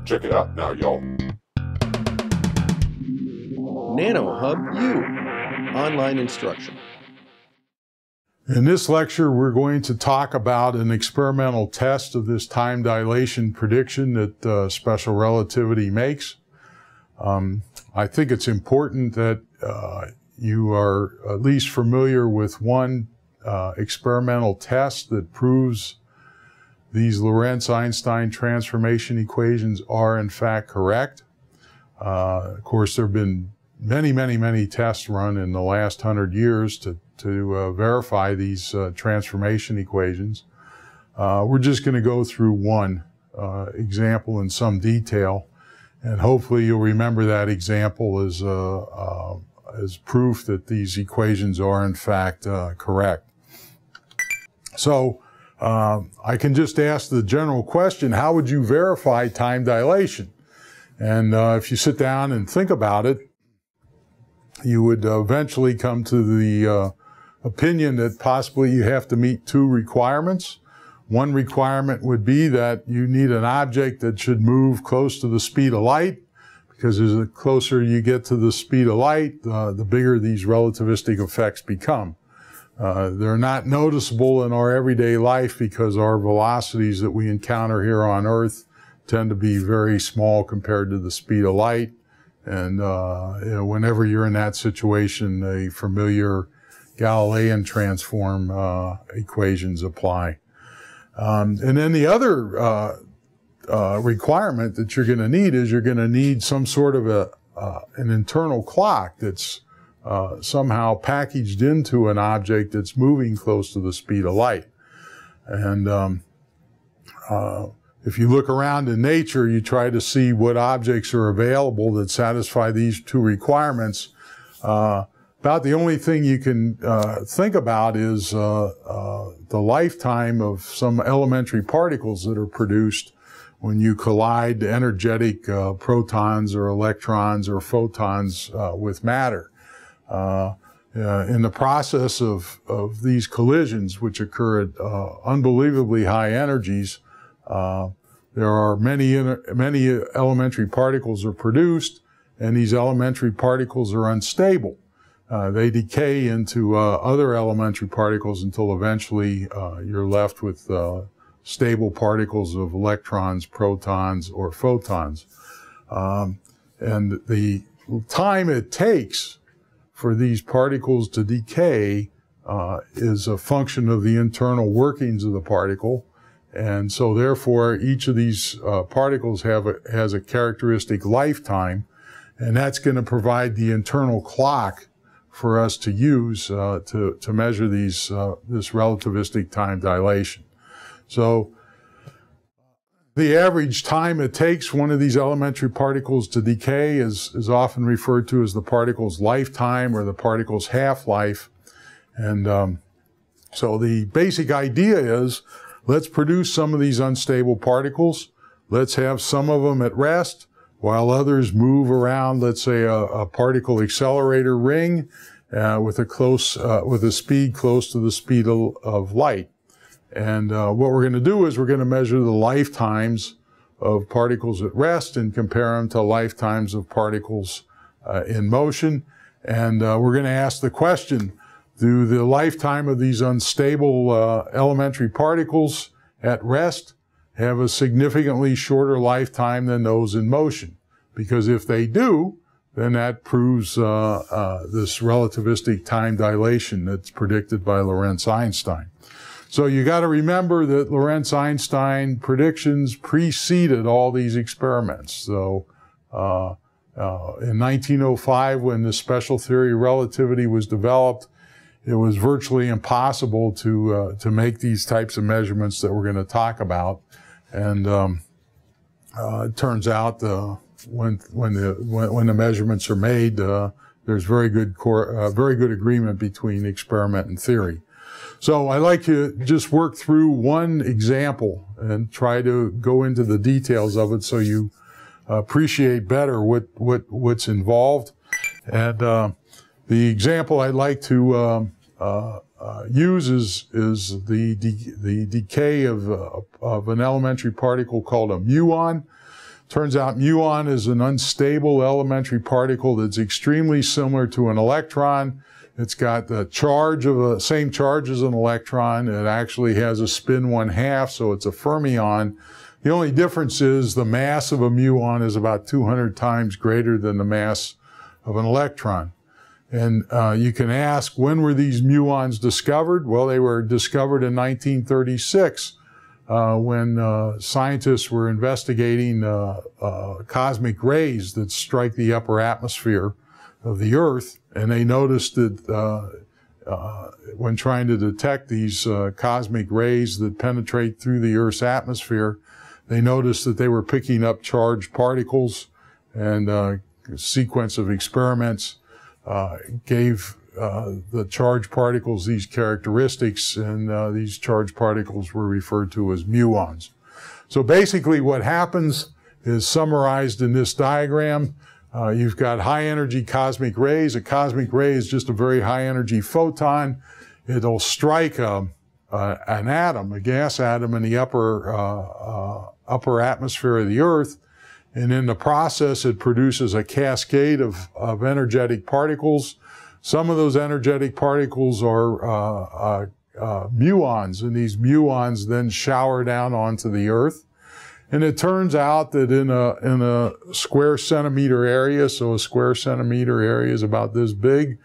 Check it out now, y'all. NanoHub U, online instruction. In this lecture, we're going to talk about an experimental test of this time dilation prediction that special relativity makes. I think it's important that you are at least familiar with one experimental test that proves these Lorentz-Einstein transformation equations are in fact correct. Of course, there have been many tests run in the last 100 years to verify these transformation equations. We're just going to go through one example in some detail, and hopefully you'll remember that example as proof that these equations are in fact correct. So I can just ask the general question, how would you verify time dilation? And if you sit down and think about it, you would eventually come to the opinion that possibly you have to meet two requirements. One requirement would be that you need an object that should move close to the speed of light, because as the closer you get to the speed of light, the bigger these relativistic effects become. They're not noticeable in our everyday life because our velocities that we encounter here on Earth tend to be very small compared to the speed of light. And whenever you're in that situation, the familiar Galilean transform equations apply. And then the other requirement that you're going to need is you're going to need some sort of an internal clock that's somehow packaged into an object that's moving close to the speed of light. And if you look around in nature, you try to see what objects are available that satisfy these two requirements. About the only thing you can think about is the lifetime of some elementary particles that are produced when you collide energetic protons or electrons or photons with matter. In the process of these collisions, which occur at unbelievably high energies, there are many elementary particles are produced, and these elementary particles are unstable. They decay into other elementary particles until eventually you're left with stable particles of electrons, protons, or photons. And the time it takes for these particles to decay is a function of the internal workings of the particle. And so therefore, each of these particles has a characteristic lifetime, and that's going to provide the internal clock for us to use to measure this relativistic time dilation. So the average time it takes one of these elementary particles to decay is often referred to as the particle's lifetime or the particle's half-life. And so the basic idea is, let's produce some of these unstable particles. Let's have some of them at rest while others move around, let's say, a particle accelerator ring with a speed close to the speed of light. And what we're going to do is we're going to measure the lifetimes of particles at rest and compare them to lifetimes of particles in motion. And we're going to ask the question, do the lifetime of these unstable elementary particles at rest have a significantly shorter lifetime than those in motion? Because if they do, then that proves this relativistic time dilation that's predicted by Lorentz-Einstein. So you got to remember that Lorentz-Einstein predictions preceded all these experiments. So in 1905, when the special theory of relativity was developed, it was virtually impossible to make these types of measurements that we're going to talk about. And it turns out when the measurements are made, there's very good agreement between experiment and theory. So I like to just work through one example and try to go into the details of it so you appreciate better what's involved. And the example I'd like to use is the decay of an elementary particle called a muon. Turns out muon is an unstable elementary particle that's extremely similar to an electron. It's got the charge of same charge as an electron. It actually has a spin 1/2, so it's a fermion. The only difference is the mass of a muon is about 200 times greater than the mass of an electron. And you can ask, when were these muons discovered? Well, they were discovered in 1936 when scientists were investigating cosmic rays that strike the upper atmosphere of the Earth. And they noticed that when trying to detect these cosmic rays that penetrate through the Earth's atmosphere, they noticed that they were picking up charged particles, and a sequence of experiments gave the charged particles these characteristics, and these charged particles were referred to as muons. So basically what happens is summarized in this diagram. You've got high energy cosmic rays. A cosmic ray is just a very high energy photon. It'll strike an atom, a gas atom, in the upper atmosphere of the Earth. And in the process, it produces a cascade of energetic particles. Some of those energetic particles are muons, and these muons then shower down onto the Earth. And it turns out that in a square centimeter area, so a square centimeter area is about this big,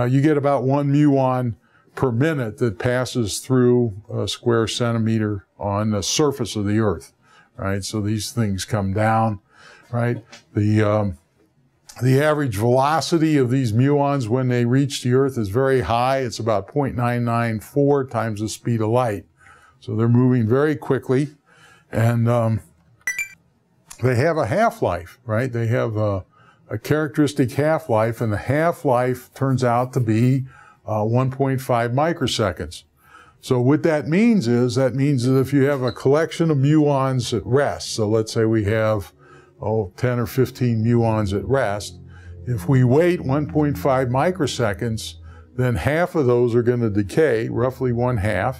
you get about 1 muon per minute that passes through a square centimeter on the surface of the Earth, right? So these things come down, right? The average velocity of these muons when they reach the Earth is very high. It's about 0.994 times the speed of light. So they're moving very quickly. And they have a half-life, right? They have a characteristic half-life, and the half-life turns out to be 1.5 microseconds. So what that means is, that if you have a collection of muons at rest, so let's say we have 10 or 15 muons at rest, if we wait 1.5 microseconds, then half of those are going to decay, roughly 1/2,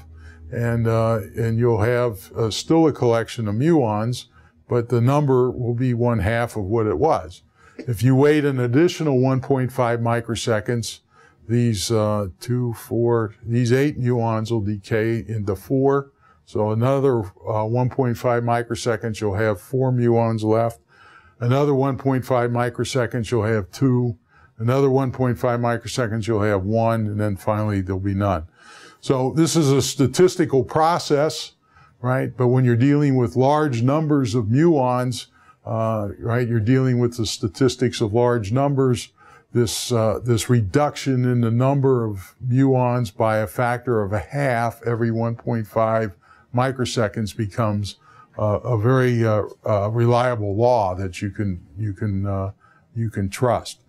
and you'll have still a collection of muons, but the number will be 1/2 of what it was. If you wait an additional 1.5 microseconds, these 8 muons will decay into 4. So another 1.5 microseconds, you'll have 4 muons left. Another 1.5 microseconds, you'll have 2. Another 1.5 microseconds, you'll have 1, and then finally there'll be none. So this is a statistical process, right? But when you're dealing with large numbers of muons, right, you're dealing with the statistics of large numbers. This reduction in the number of muons by a factor of 1/2 every 1.5 microseconds becomes a very reliable law that you can trust.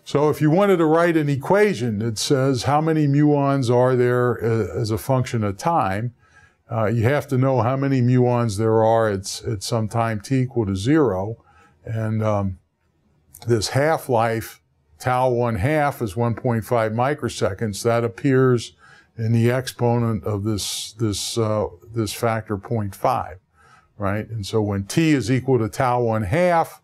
So if you wanted to write an equation that says how many muons are there as a function of time, you have to know how many muons there are at some time t equal to 0. And this half-life, tau 1/2, is 1.5 microseconds. That appears in the exponent of this factor 0.5, right? And so when t is equal to tau 1/2,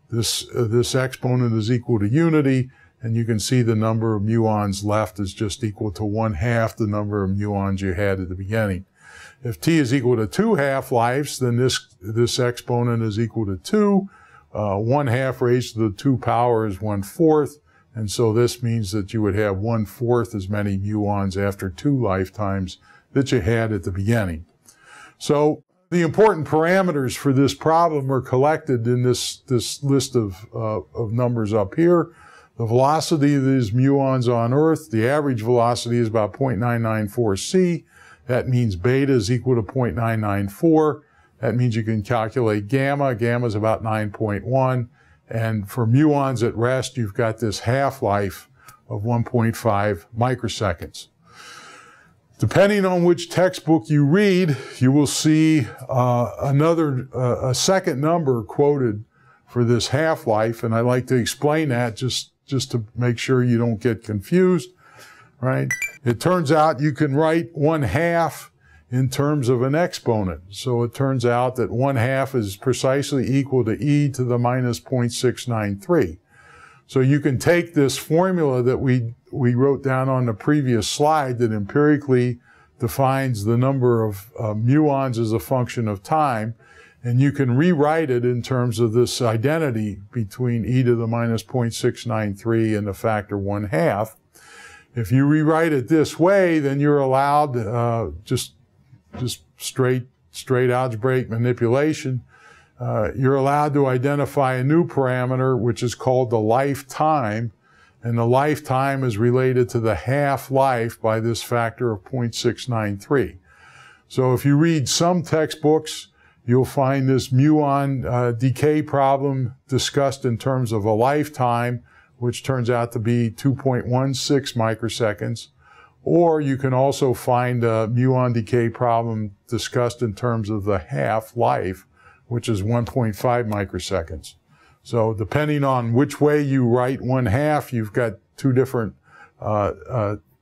this exponent is equal to unity, and you can see the number of muons left is just equal to 1/2 the number of muons you had at the beginning. If t is equal to 2 half-lives, then this exponent is equal to 2. 1/2 raised to the 2 power is 1/4, and so this means that you would have 1/4 as many muons after 2 lifetimes that you had at the beginning. So the important parameters for this problem are collected in this list of numbers up here. The velocity of these muons on Earth, the average velocity is about 0.994 c. That means beta is equal to 0.994. That means you can calculate gamma. Gamma is about 9.1. And for muons at rest, you've got this half-life of 1.5 microseconds. Depending on which textbook you read, you will see a second number quoted for this half-life, and I like to explain that just to make sure you don't get confused, right? It turns out you can write 1/2 in terms of an exponent. So it turns out that 1/2 is precisely equal to e to the minus 0.693. So you can take this formula that we wrote down on the previous slide that empirically defines the number of muons as a function of time, and you can rewrite it in terms of this identity between e to the minus 0.693 and the factor 1/2. If you rewrite it this way, then you're allowed just straight algebraic manipulation. You're allowed to identify a new parameter, which is called the lifetime, and the lifetime is related to the half-life by this factor of 0.693. So if you read some textbooks, you'll find this muon decay problem discussed in terms of a lifetime, which turns out to be 2.16 microseconds. Or you can also find a muon decay problem discussed in terms of the half-life, which is 1.5 microseconds. So depending on which way you write 1/2, you've got two different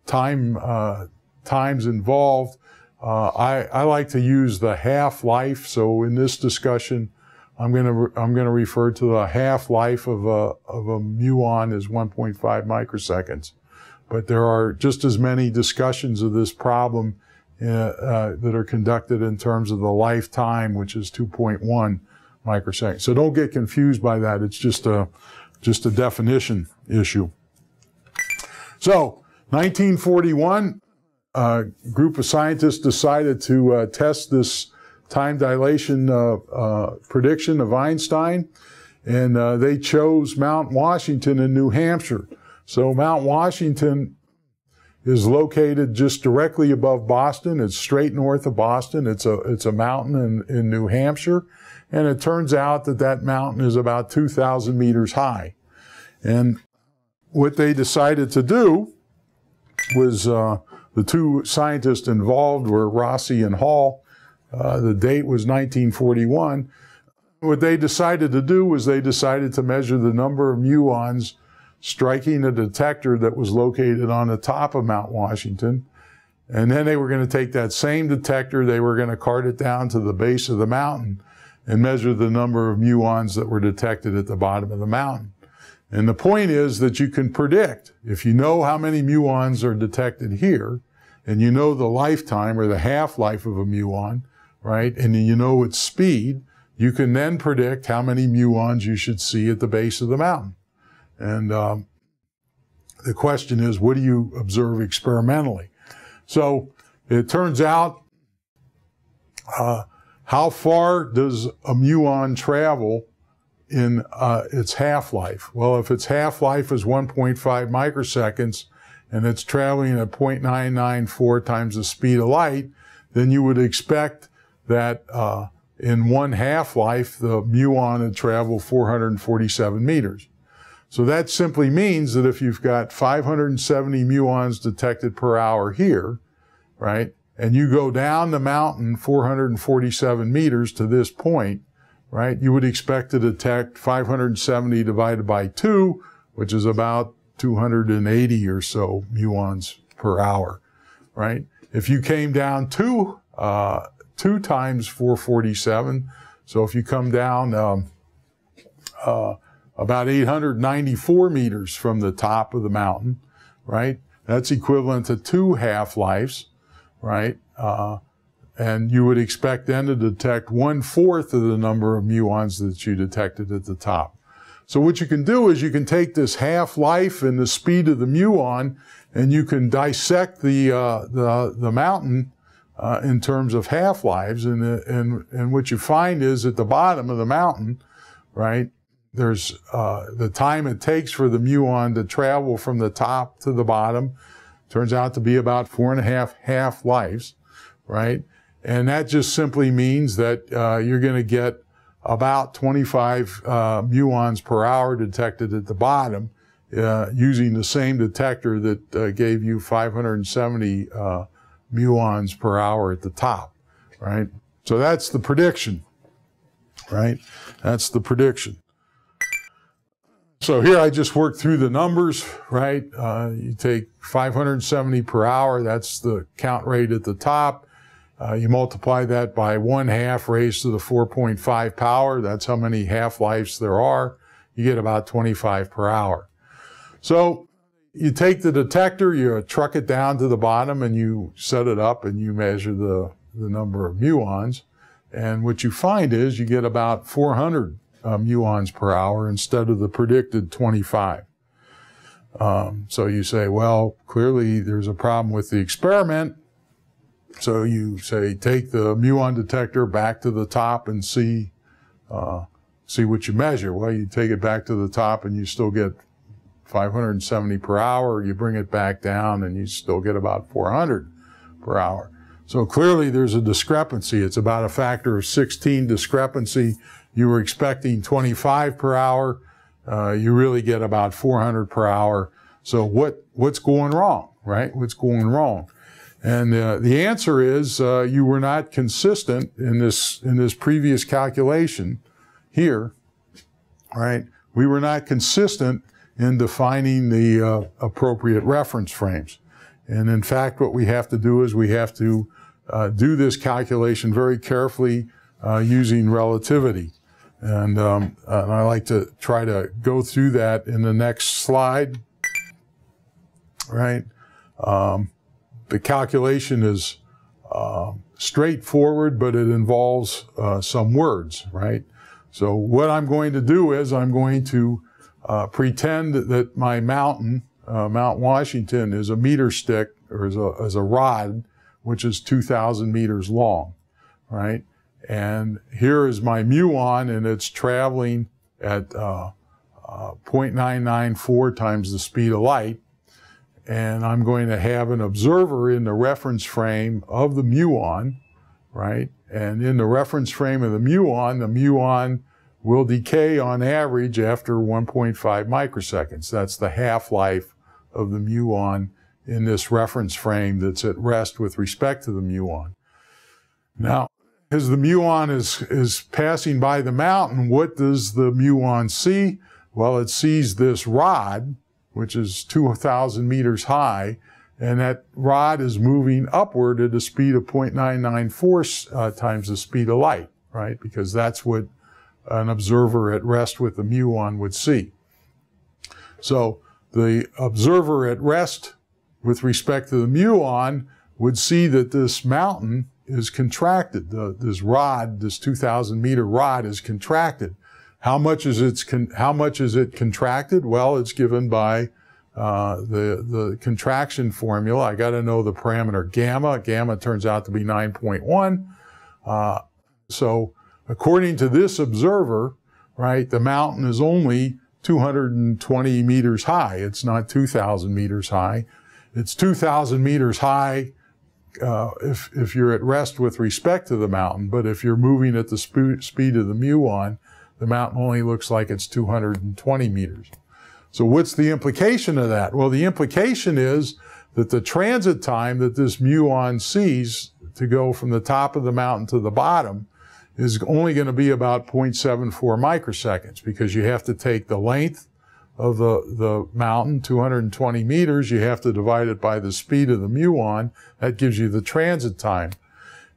times involved. I like to use the half-life. So in this discussion, I'm going to refer to the half-life of a muon as 1.5 microseconds. But there are just as many discussions of this problem that are conducted in terms of the lifetime, which is 2.1 microseconds. So don't get confused by that. It's just a definition issue. So 1941, a group of scientists decided to test this time dilation prediction of Einstein, and they chose Mount Washington in New Hampshire. So Mount Washington is located just directly above Boston. It's straight north of Boston. It's a mountain in New Hampshire, and it turns out that that mountain is about 2,000 meters high. And what they decided to do was the two scientists involved were Rossi and Hall. The date was 1941. What they decided to do was they decided to measure the number of muons striking a detector that was located on the top of Mount Washington. And then they were going to take that same detector, they were going to cart it down to the base of the mountain and measure the number of muons that were detected at the bottom of the mountain. And the point is that you can predict, if you know how many muons are detected here, and you know the lifetime or the half-life of a muon, right, and you know its speed, you can then predict how many muons you should see at the base of the mountain. And the question is, what do you observe experimentally? So it turns out, how far does a muon travel in its half-life? Well, if its half-life is 1.5 microseconds and it's traveling at 0.994 times the speed of light, then you would expect that in one half-life, the muon would travel 447 meters. So that simply means that if you've got 570 muons detected per hour here, right, and you go down the mountain 447 meters to this point, right, you would expect to detect 570 divided by 2, which is about 280 or so muons per hour, right? If you came down two times 447, so if you come down about 894 meters from the top of the mountain, right? That's equivalent to 2 half-lives, right? And you would expect then to detect 1/4 of the number of muons that you detected at the top. So what you can do is you can take this half-life and the speed of the muon, and you can dissect the mountain in terms of half-lives, and what you find is at the bottom of the mountain, right, there's the time it takes for the muon to travel from the top to the bottom turns out to be about 4.5 half-lives, right? And that just simply means that you're going to get about 25 muons per hour detected at the bottom using the same detector that gave you 570 muons per hour at the top, right? So that's the prediction, right? That's the prediction. So here I just worked through the numbers, right? You take 570 per hour, that's the count rate at the top. You multiply that by 1/2 raised to the 4.5 power. That's how many half-lives there are. You get about 25 per hour. So you take the detector, you truck it down to the bottom, and you set it up, and you measure the number of muons. And what you find is you get about 400 muons per hour instead of the predicted 25. So you say, well, clearly there's a problem with the experiment. So you say, take the muon detector back to the top and see what you measure. Well, you take it back to the top and you still get 570 per hour. You bring it back down and you still get about 400 per hour. So clearly there's a discrepancy. It's about a factor of 16 discrepancy. You were expecting 25 per hour. You really get about 400 per hour. So what's going wrong, right? What's going wrong? And the answer is you were not consistent in this previous calculation here, right? We were not consistent in defining the appropriate reference frames. And in fact, what we have to do is we have to do this calculation very carefully using relativity. And I like to try to go through that in the next slide, right? The calculation is straightforward, but it involves some words, right? So what I'm going to do is I'm going to pretend that my mountain, Mount Washington, is a meter stick, or is a rod, which is 2,000 meters long, right? And here is my muon, and it's traveling at 0.994 times the speed of light. And I'm going to have an observer in the reference frame of the muon, right? And in the reference frame of the muon will decay on average after 1.5 microseconds. That's the half-life of the muon in this reference frame that's at rest with respect to the muon. Now, as the muon is passing by the mountain, what does the muon see? Well, it sees this rod, which is 2,000 meters high, and that rod is moving upward at a speed of 0.994 times the speed of light, right? Because that's what an observer at rest with the muon would see. So the observer at rest with respect to the muon would see that this mountain is contracted. This rod, this 2,000 meter rod, is contracted. How much is it contracted? Well, it's given by the contraction formula. I got to know the parameter gamma. Gamma turns out to be 9.1. So according to this observer, right, the mountain is only 220 meters high. It's not 2,000 meters high. It's 2,000 meters high if you're at rest with respect to the mountain, but if you're moving at the speed of the muon, the mountain only looks like it's 220 meters. So what's the implication of that? Well, the implication is that the transit time that this muon sees to go from the top of the mountain to the bottom is only going to be about 0.74 microseconds, because you have to take the length of the mountain, 220 meters, you have to divide it by the speed of the muon. That gives you the transit time.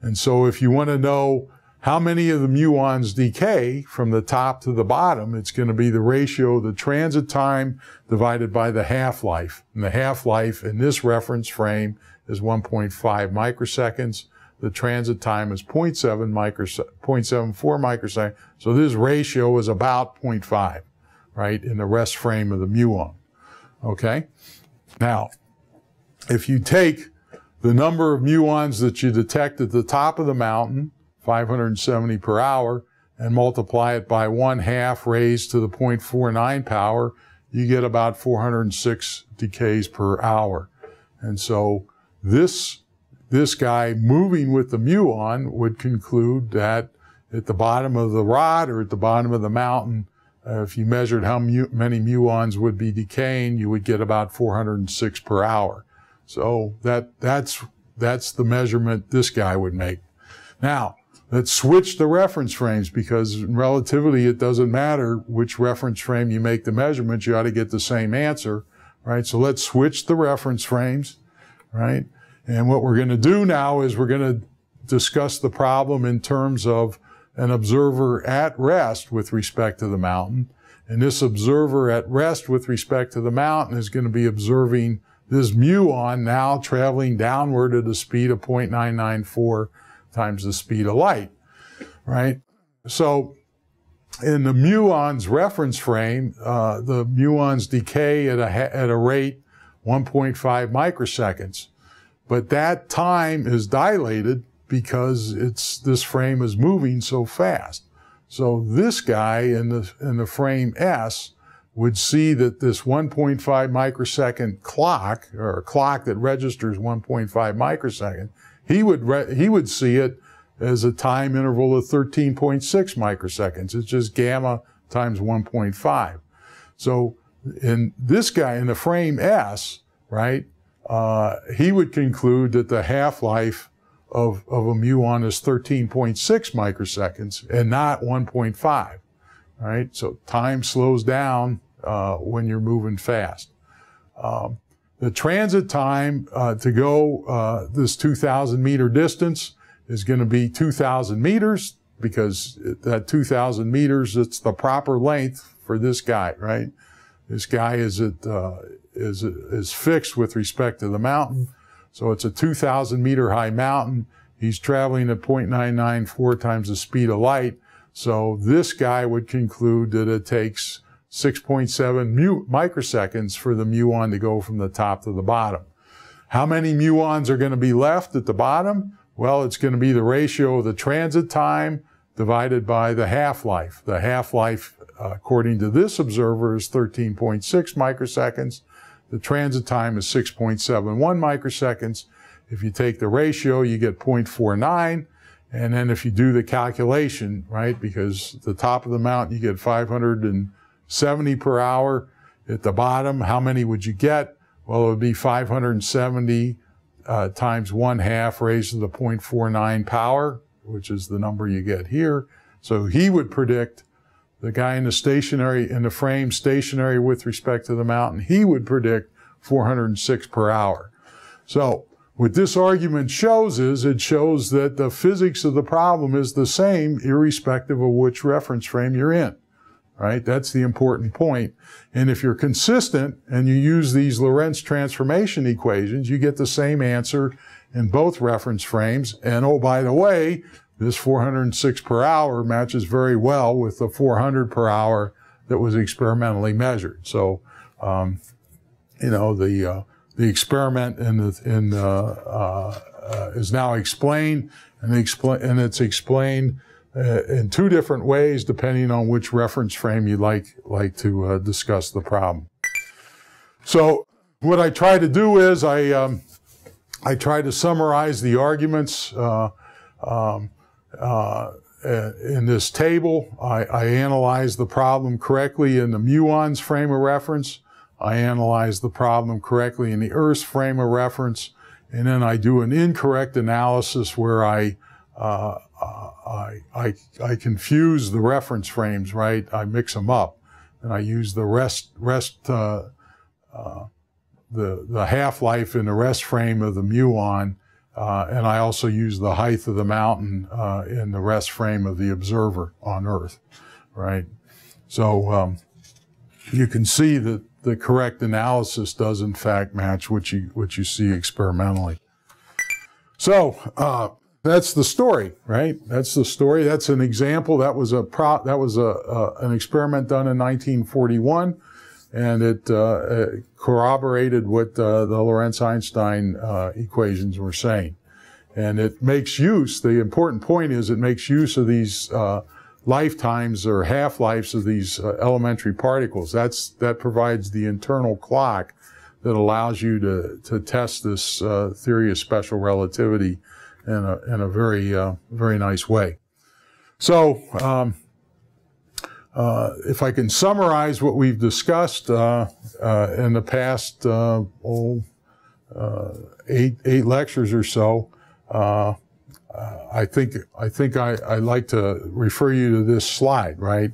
And so if you want to know how many of the muons decay from the top to the bottom, it's going to be the ratio of the transit time divided by the half-life. And the half-life in this reference frame is 1.5 microseconds. The transit time is 0.74 microseconds. So this ratio is about 0.5, right, in the rest frame of the muon. Okay? Now, if you take the number of muons that you detect at the top of the mountain, 570 per hour, and multiply it by 1/2 raised to the 0.49 power, you get about 406 decays per hour. And so this guy moving with the muon would conclude that at the bottom of the rod or at the bottom of the mountain, if you measured how many muons would be decaying, you would get about 406 per hour. So that's the measurement this guy would make. Now, let's switch the reference frames, because in relativity, it doesn't matter which reference frame you make the measurement, you ought to get the same answer, right? So let's switch the reference frames, right? And what we're going to do now is we're going to discuss the problem in terms of an observer at rest with respect to the mountain. And this observer at rest with respect to the mountain is going to be observing this muon now traveling downward at a speed of 0.994 times the speed of light, right? So in the muon's reference frame, the muons decay at a rate 1.5 microseconds. But that time is dilated because this frame is moving so fast. So this guy in the frame S would see that this 1.5 microsecond clock, or a clock that registers 1.5 microsecond, he would see it as a time interval of 13.6 microseconds. It's just gamma times 1.5. So in this guy in the frame S, right, he would conclude that the half-life of a muon is 13.6 microseconds and not 1.5, right? So time slows down when you're moving fast. The transit time to go this 2,000 meter distance is going to be 2,000 meters because that 2,000 meters, it's the proper length for this guy, right? This guy is fixed with respect to the mountain. So it's a 2,000 meter high mountain. He's traveling at 0.994 times the speed of light. So this guy would conclude that it takes 6.7 microseconds for the muon to go from the top to the bottom. How many muons are going to be left at the bottom? Well, it's going to be the ratio of the transit time divided by the half-life. The half-life, according to this observer, is 13.6 microseconds. The transit time is 6.71 microseconds. If you take the ratio, you get 0.49. And then if you do the calculation, right, because at the top of the mountain, you get 570 per hour. At the bottom, how many would you get? Well, it would be 570 times 1/2 raised to the 0.49 power, which is the number you get here. So he would predict, the guy in the frame stationary with respect to the mountain, he would predict 406 per hour. So what this argument shows is it shows that the physics of the problem is the same irrespective of which reference frame you're in, right? That's the important point. And if you're consistent and you use these Lorentz transformation equations, you get the same answer in both reference frames. And oh, by the way, this 406 per hour matches very well with the 400 per hour that was experimentally measured. So, you know, the experiment is now explained, and it's explained in two different ways depending on which reference frame you'd like to discuss the problem. So what I try to do is I try to summarize the arguments in this table. I analyze the problem correctly in the muons frame of reference. I analyze the problem correctly in the Earth's frame of reference, and then I do an incorrect analysis where I confuse the reference frames, right? I mix them up, and I use the the half-life in the rest frame of the muon, and I also use the height of the mountain in the rest frame of the observer on Earth, right? So you can see that the correct analysis does in fact match what you see experimentally. So that's the story, right? That's the story. That's an example. That was an experiment done in 1941, and it corroborated what the Lorentz-Einstein equations were saying. And it makes use. The important point is it makes use of these lifetimes or half-lives of these elementary particles. That provides the internal clock that allows you to test this theory of special relativity in a very very nice way. So if I can summarize what we've discussed in the past 8 lectures or so, I'd like to refer you to this slide, right?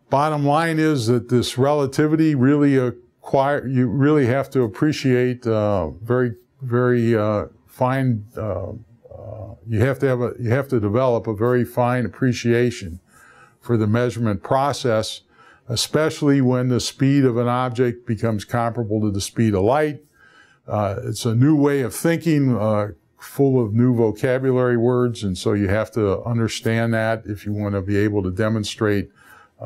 Bottom line is that this relativity really you really have to appreciate very, very you have to develop a very fine appreciation for the measurement process, especially when the speed of an object becomes comparable to the speed of light. It's a new way of thinking, full of new vocabulary words, and so you have to understand that if you want to be able to demonstrate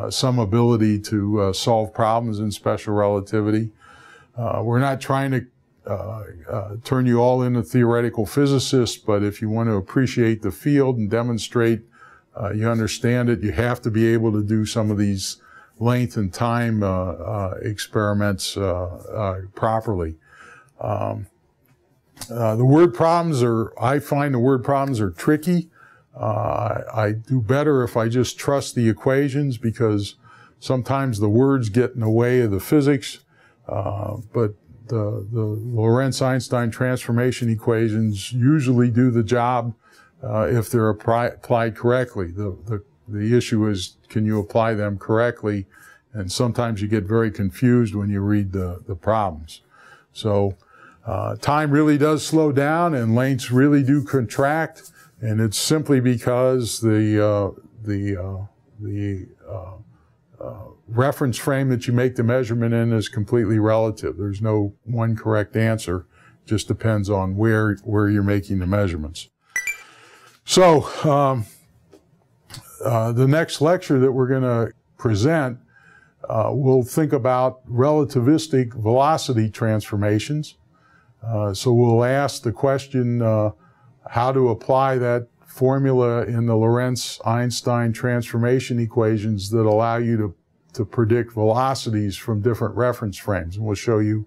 some ability to solve problems in special relativity. We're not trying to turn you all into theoretical physicists, but if you want to appreciate the field and demonstrate you understand it, you have to be able to do some of these length and time experiments properly. The word problems I find the word problems are tricky. I do better if I just trust the equations, because sometimes the words get in the way of the physics, but the Lorentz-Einstein transformation equations usually do the job if they're applied correctly. The issue is, can you apply them correctly? And sometimes you get very confused when you read the problems. So time really does slow down and lengths really do contract, and it's simply because the reference frame that you make the measurement in is completely relative. There's no one correct answer. It just depends on where you're making the measurements. So the next lecture that we're going to present, we'll think about relativistic velocity transformations. So we'll ask the question, how to apply that formula in the Lorentz-Einstein transformation equations that allow you to predict velocities from different reference frames. And we'll show you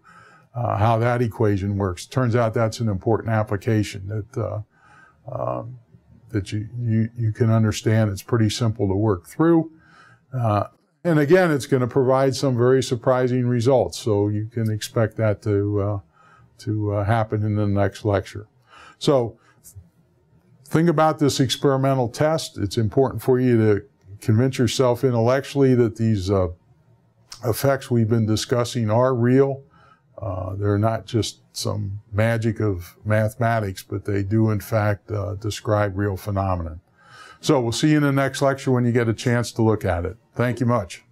how that equation works. Turns out that's an important application that you can understand. It's pretty simple to work through. And again, it's going to provide some very surprising results. So you can expect that to happen in the next lecture. So think about this experimental test. It's important for you to convince yourself intellectually that these effects we've been discussing are real. They're not just some magic of mathematics, but they do in fact describe real phenomena. So we'll see you in the next lecture when you get a chance to look at it. Thank you much.